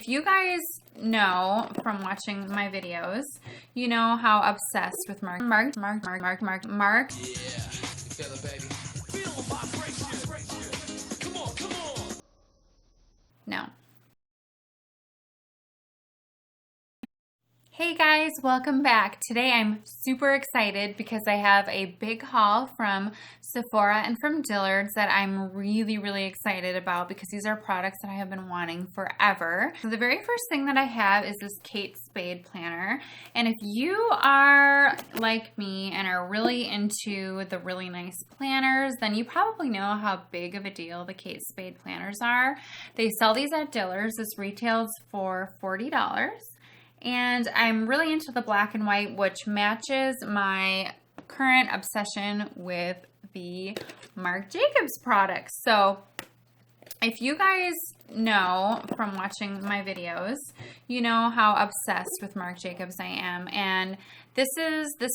If you guys know from watching my videos, you know how obsessed with Mark. Yeah, feel it, baby. Feel the vibration. Come on, come on. No. Hey guys, welcome back. Today I'm super excited because I have a big haul from Sephora and from Dillard's that I'm really excited about because these are products that I have been wanting forever. So the very first thing that I have is this Kate Spade planner. And if you are like me and are really into the really nice planners, then you probably know how big of a deal the Kate Spade planners are. They sell these at Dillard's. This retails for $40. And I'm really into the black and white, which matches my current obsession with the Marc Jacobs products. So if you guys know from watching my videos, you know how obsessed with Marc Jacobs I am. And this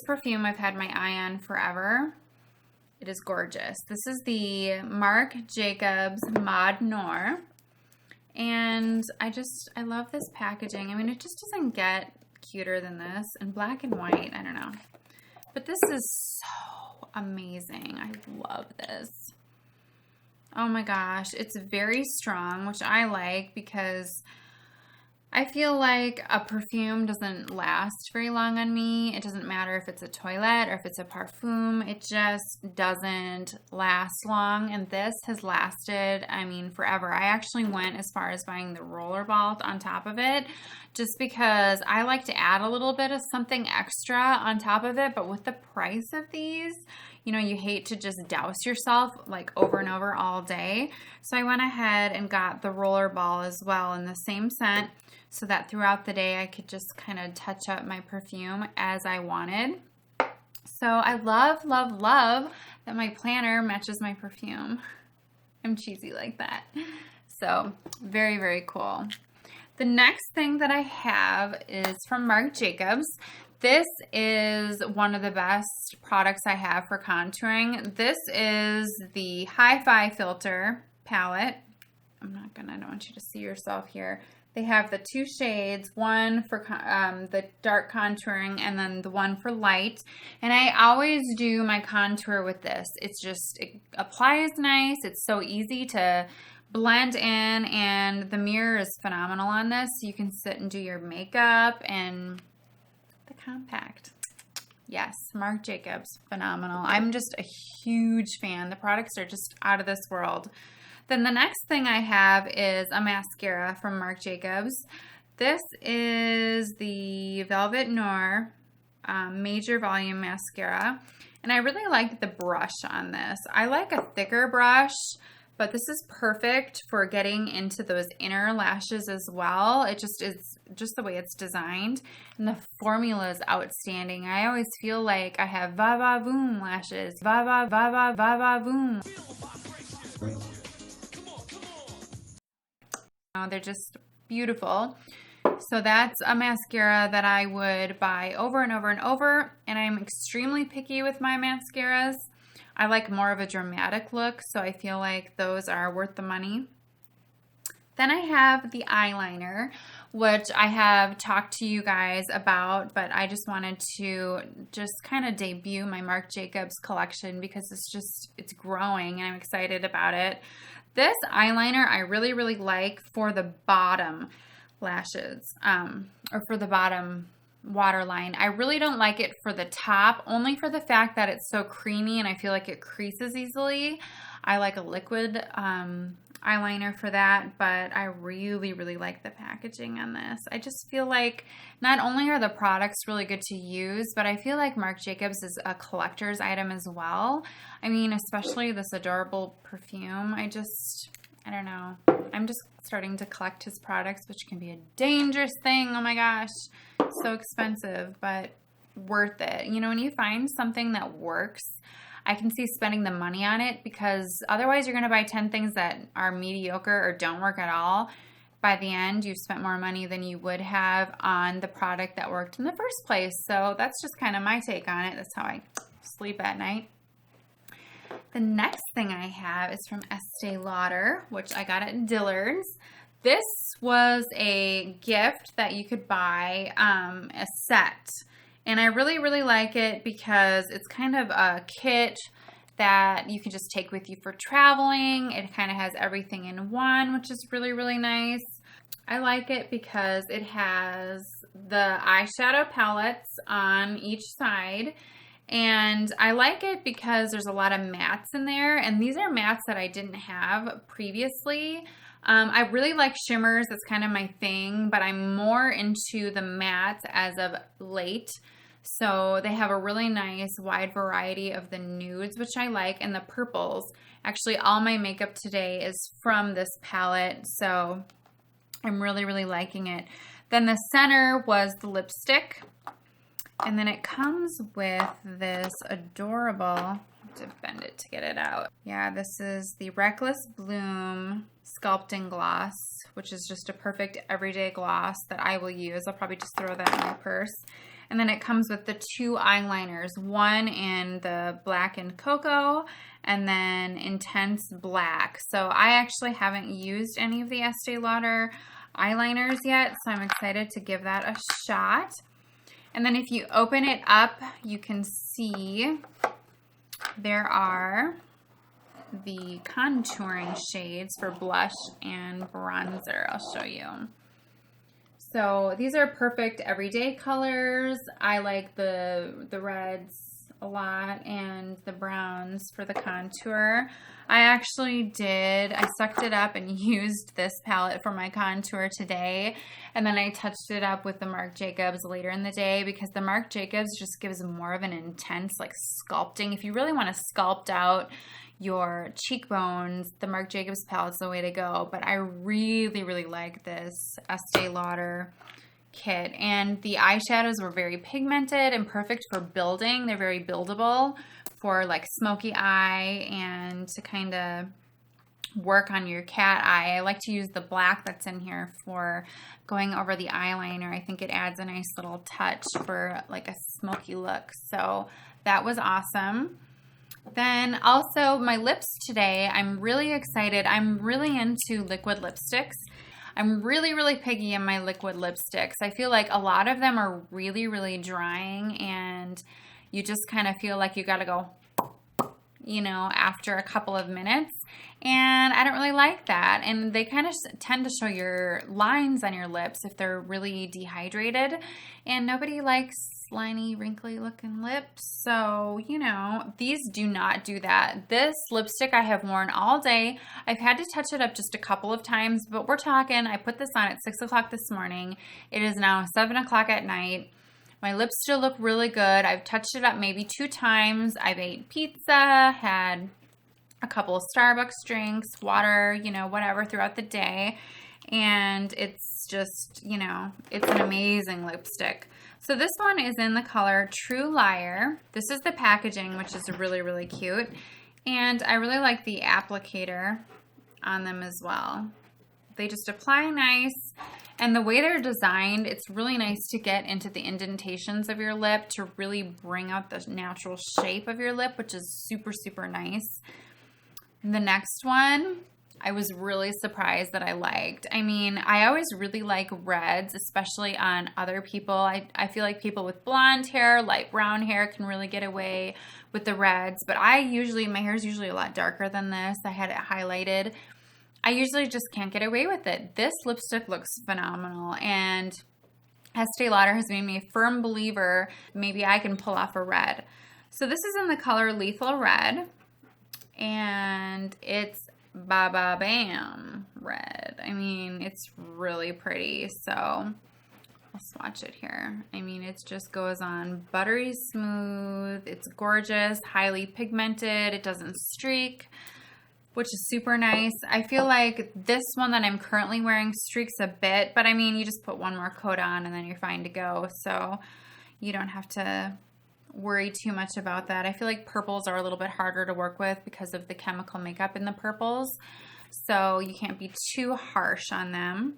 perfume I've had my eye on forever. It is gorgeous. This is the Marc Jacobs Mod Noir. And I love this packaging. I mean, it just doesn't get cuter than this. And black and white, I don't know. But this is so amazing. I love this. Oh my gosh. It's very strong, which I like because I feel like a perfume doesn't last very long on me. It doesn't matter if it's a toilette or if it's a parfum. It just doesn't last long. And this has lasted, I mean, forever. I actually went as far as buying the rollerball on top of it just because I like to add a little bit of something extra on top of it. But with the price of these, you know, you hate to just douse yourself like over and over all day. So I went ahead and got the rollerball as well in the same scent, so that throughout the day I could just kind of touch up my perfume as I wanted. So I love that my planner matches my perfume. I'm cheesy like that. So very cool. The next thing that I have is from Marc Jacobs. This is one of the best products I have for contouring. This is the Hi-Fi Filter palette. I don't want you to see yourself here. They have the two shades, one for the dark contouring and then the one for light. And I always do my contour with this. It applies nice. It's so easy to blend in, and the mirror is phenomenal on this. You can sit and do your makeup, and the compact. Yes, Marc Jacobs, phenomenal. I'm just a huge fan. The products are just out of this world. Then the next thing I have is a mascara from Marc Jacobs. This is the Velvet Noir Major Volume Mascara. And I really like the brush on this. I like a thicker brush, but this is perfect for getting into those inner lashes as well. It just is just the way it's designed. And the formula is outstanding. I always feel like I have va-va-voom lashes. Va-va-va-va-va-va-voom. They're just beautiful. So that's a mascara that I would buy over and over and over. And I'm extremely picky with my mascaras. I like more of a dramatic look, so I feel like those are worth the money. Then I have the eyeliner, which I have talked to you guys about, but I just wanted to kind of debut my Marc Jacobs collection because it's growing and I'm excited about it. This eyeliner I really like for the bottom lashes, or for the bottom waterline. I really don't like it for the top, only for the fact that it's so creamy and I feel like it creases easily. I like a liquid eyeliner for that, but I really like the packaging on this. I just feel like not only are the products really good to use, but I feel like Marc Jacobs is a collector's item as well. I mean, especially this adorable perfume. I don't know. I'm just starting to collect his products, which can be a dangerous thing. Oh my gosh. It's so expensive, but worth it. You know, when you find something that works, I can see spending the money on it, because otherwise you're going to buy 10 things that are mediocre or don't work at all. By the end, you've spent more money than you would have on the product that worked in the first place. So that's just kind of my take on it. That's how I sleep at night. The next thing I have is from Estee Lauder, which I got at Dillard's. this was a gift that you could buy, a set. And I really, really like it because it's kind of a kit that you can just take with you for traveling. It kind of has everything in one, which is really, really nice. I like it because it has the eyeshadow palettes on each side. And I like it because there's a lot of mattes in there. And these are mattes that I didn't have previously. I really like shimmers. That's kind of my thing. But I'm more into the mattes as of late. So they have a really nice wide variety of the nudes, which I like, and the purples. Actually, all my makeup today is from this palette. So I'm really, really liking it. Then the center was the lipstick. And then it comes with this adorable, I have to bend it to get it out. Yeah, this is the Reckless Bloom Sculpting Gloss, which is just a perfect everyday gloss that I will use. I'll probably just throw that in my purse. And then it comes with the 2 eyeliners, one in the Black and Cocoa and then Intense Black. So I actually haven't used any of the Estee Lauder eyeliners yet, so I'm excited to give that a shot. And then if you open it up, you can see there are the contouring shades for blush and bronzer. I'll show you. So these are perfect everyday colors. I like the reds a lot and the browns for the contour. I sucked it up and used this palette for my contour today. And then I touched it up with the Marc Jacobs later in the day because the Marc Jacobs just gives more of an intense like sculpting. If you really want to sculpt out your cheekbones, the Marc Jacobs palette's the way to go. But I really, really like this Estee Lauder kit. And the eyeshadows were very pigmented and perfect for building. They're very buildable for like smoky eye and to kind of work on your cat eye. I like to use the black that's in here for going over the eyeliner. I think it adds a nice little touch for like a smoky look. So that was awesome. Then also my lips today, I'm really excited. I'm really into liquid lipsticks. I'm really, really picky in my liquid lipsticks. I feel like a lot of them are really, really drying and you just kind of feel like you got to go, after a couple of minutes. And I don't really like that. And they kind of tend to show your lines on your lips if they're really dehydrated. And nobody likes slimy, wrinkly looking lips. So, these do not do that. This lipstick I have worn all day. I've had to touch it up just a couple of times, but we're talking, I put this on at 6 o'clock this morning. It is now 7 o'clock at night. My lips still look really good. I've touched it up maybe 2 times. I've ate pizza, had a couple of Starbucks drinks, water, whatever throughout the day. And it's just, it's an amazing lipstick. So this one is in the color True Liar. This is the packaging, which is really, really cute. And I really like the applicator on them as well. They just apply nice. And the way they're designed, it's really nice to get into the indentations of your lip to really bring out the natural shape of your lip, which is super, super nice. The next one, I was really surprised that I liked. I mean, I always really like reds, especially on other people. I feel like people with blonde hair, light brown hair can really get away with the reds. But my hair is usually a lot darker than this. I had it highlighted. I usually just can't get away with it. This lipstick looks phenomenal. And Estee Lauder has made me a firm believer maybe I can pull off a red. So this is in the color Lethal Red. And it's Ba Bam red. I mean, it's really pretty. So I'll swatch it here. I mean, it just goes on buttery smooth. It's gorgeous, highly pigmented. It doesn't streak, which is super nice. I feel like this one that I'm currently wearing streaks a bit, but I mean, you just put one more coat on and then you're fine to go. So you don't have to worry too much about that. I feel like purples are a little bit harder to work with because of the chemical makeup in the purples. So you can't be too harsh on them.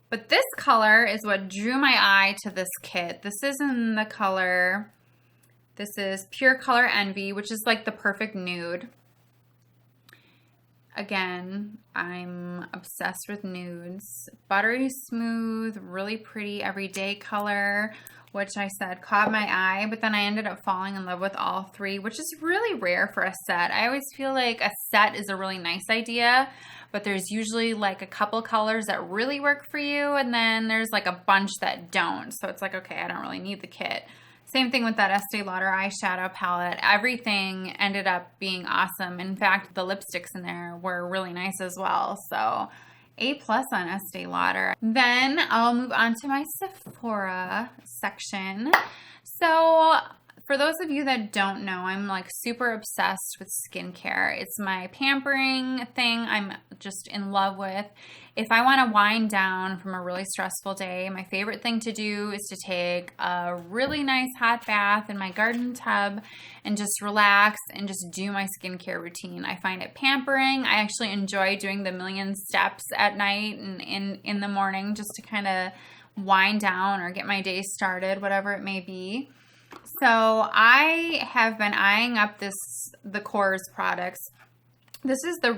But this color is what drew my eye to this kit. This is in the color, this is Pure Color Envy, which is like the perfect nude. again, I'm obsessed with nudes. Buttery smooth, really pretty everyday color, which I said caught my eye, but then I ended up falling in love with all three, which is really rare for a set. I always feel like a set is a really nice idea, but there's usually like a couple colors that really work for you, and then there's like a bunch that don't. So it's like, okay, I don't really need the kit. Same thing with that Estee Lauder eyeshadow palette. Everything ended up being awesome. In fact, the lipsticks in there were really nice as well. So A+ on Estee Lauder. Then I'll move on to my Sephora section. So for those of you that don't know, I'm like super obsessed with skincare. It's my pampering thing I'm just in love with. If I want to wind down from a really stressful day, my favorite thing to do is to take a really nice hot bath in my garden tub and just relax and just do my skincare routine. I find it pampering. I actually enjoy doing the million steps at night and in the morning just to kind of wind down or get my day started, whatever it may be. So I have been eyeing up the Kors products. This is the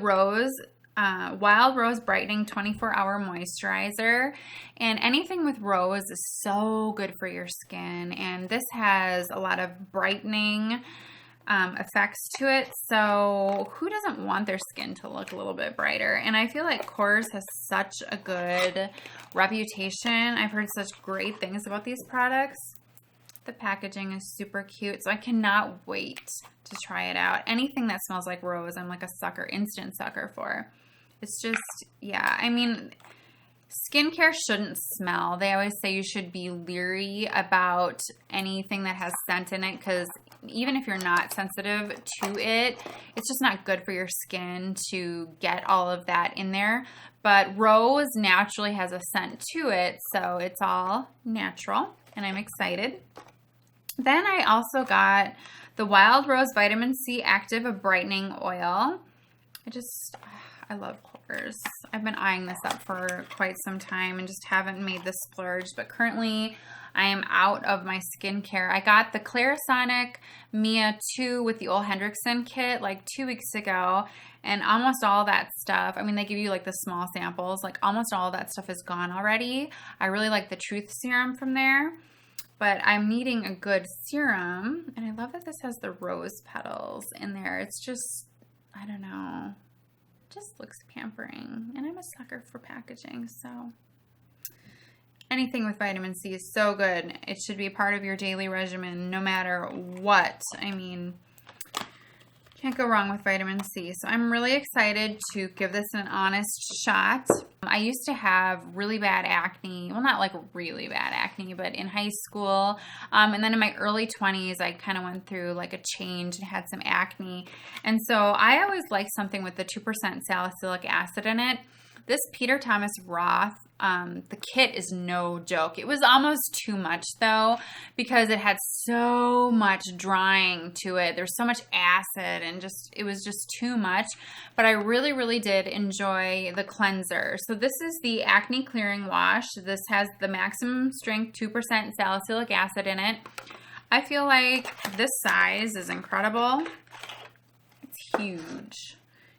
Wild Rose Brightening 24-Hour Moisturizer. And anything with rose is so good for your skin. And this has a lot of brightening effects to it. So who doesn't want their skin to look a little bit brighter? And I feel like Kors has such a good reputation. I've heard such great things about these products. The packaging is super cute, so I cannot wait to try it out. Anything that smells like rose, I'm like a sucker, instant sucker for. It's just, yeah, I mean, skincare shouldn't smell. They always say you should be leery about anything that has scent in it because even if you're not sensitive to it, it's just not good for your skin to get all of that in there. But rose naturally has a scent to it, so it's all natural, and I'm excited. Then I also got the Wild Rose Vitamin C Active Brightening Oil. I love Kors. I've been eyeing this up for quite some time and just haven't made the splurge, but currently I am out of my skincare. I got the Clarisonic Mia 2 with the Ole Hendrickson kit like 2 weeks ago, and almost all that stuff, I mean, they give you like the small samples, like almost all that stuff is gone already. I really like the Truth Serum from there. But I'm needing a good serum, and I love that this has the rose petals in there. It's just, I don't know, it just looks pampering, and I'm a sucker for packaging, so anything with vitamin C is so good. It should be part of your daily regimen no matter what. I mean, can't go wrong with vitamin C. So I'm really excited to give this an honest shot. I used to have really bad acne. Well, not like really bad acne, but in high school. And then in my early 20s, I kind of went through like a change and had some acne. And so I always liked something with the 2% salicylic acid in it. This Peter Thomas Roth, the kit is no joke. It was almost too much though, because it had so much drying to it. There's so much acid and it was just too much. But I really, really did enjoy the cleanser. So this is the Acne Clearing Wash. This has the maximum strength 2% salicylic acid in it. I feel like this size is incredible. It's huge.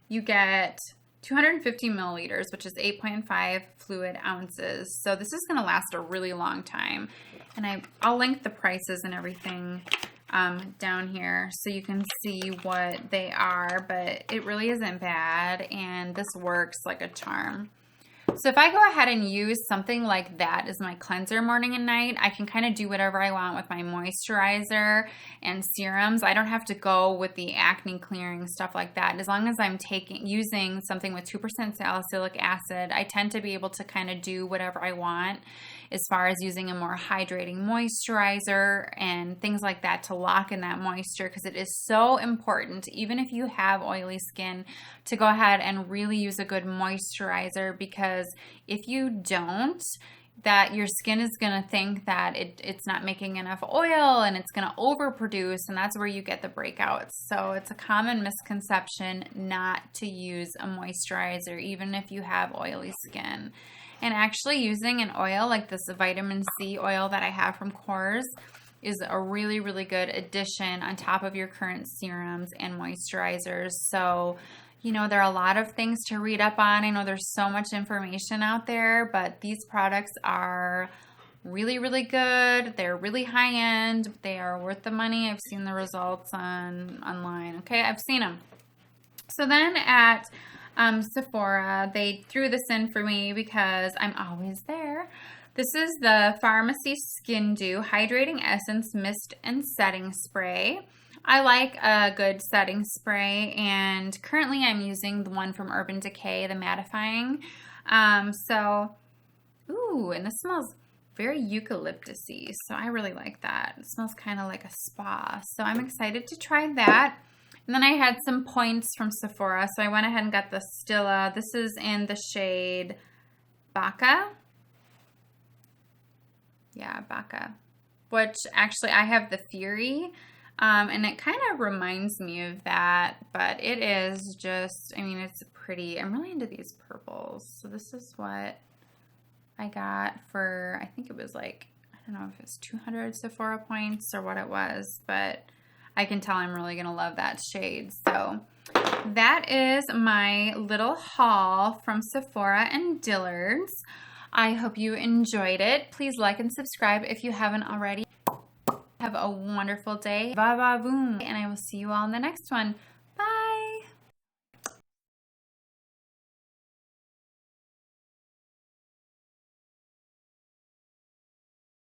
You get 250 milliliters, which is 8.5 fluid ounces. So this is going to last a really long time. And I'll link the prices and everything down here so you can see what they are, but it really isn't bad, and this works like a charm. So if I go ahead and use something like that as my cleanser morning and night, I can kind of do whatever I want with my moisturizer and serums. I don't have to go with the acne clearing stuff like that. As long as I'm using something with 2% salicylic acid, I tend to be able to kind of do whatever I want as far as using a more hydrating moisturizer and things like that to lock in that moisture, because it is so important, even if you have oily skin, to go ahead and really use a good moisturizer, because if you don't, that your skin is going to think that it's not making enough oil and it's going to overproduce, and that's where you get the breakouts. So it's a common misconception not to use a moisturizer even if you have oily skin. And actually using an oil like this vitamin C oil that I have from Kors is a really, really good addition on top of your current serums and moisturizers. So You know, there are a lot of things to read up on. I know there's so much information out there, but these products are really, really good. They're really high end. They are worth the money. I've seen the results online. Okay, I've seen them. So then at Sephora, they threw this in for me because I'm always there. This is the Pharmacy Skin Dew Hydrating Essence Mist and Setting Spray. I like a good setting spray, and currently I'm using the one from Urban Decay, the mattifying. Ooh, and this smells very eucalyptus-y, so I really like that. It smells kind of like a spa, so I'm excited to try that. And then I had some points from Sephora, so I went ahead and got the Stila. This is in the shade Baka. Yeah, Baka. Which actually I have the Fury, and it kind of reminds me of that, but it is just, I mean, it's pretty. I'm really into these purples. So this is what I got for, I think it was like, I don't know if it's 200 Sephora points or what it was, but I can tell I'm really going to love that shade. So that is my little haul from Sephora and Dillard's. I hope you enjoyed it. Please like and subscribe if you haven't already. Have a wonderful day. Ba ba boom. And I will see you all in the next one.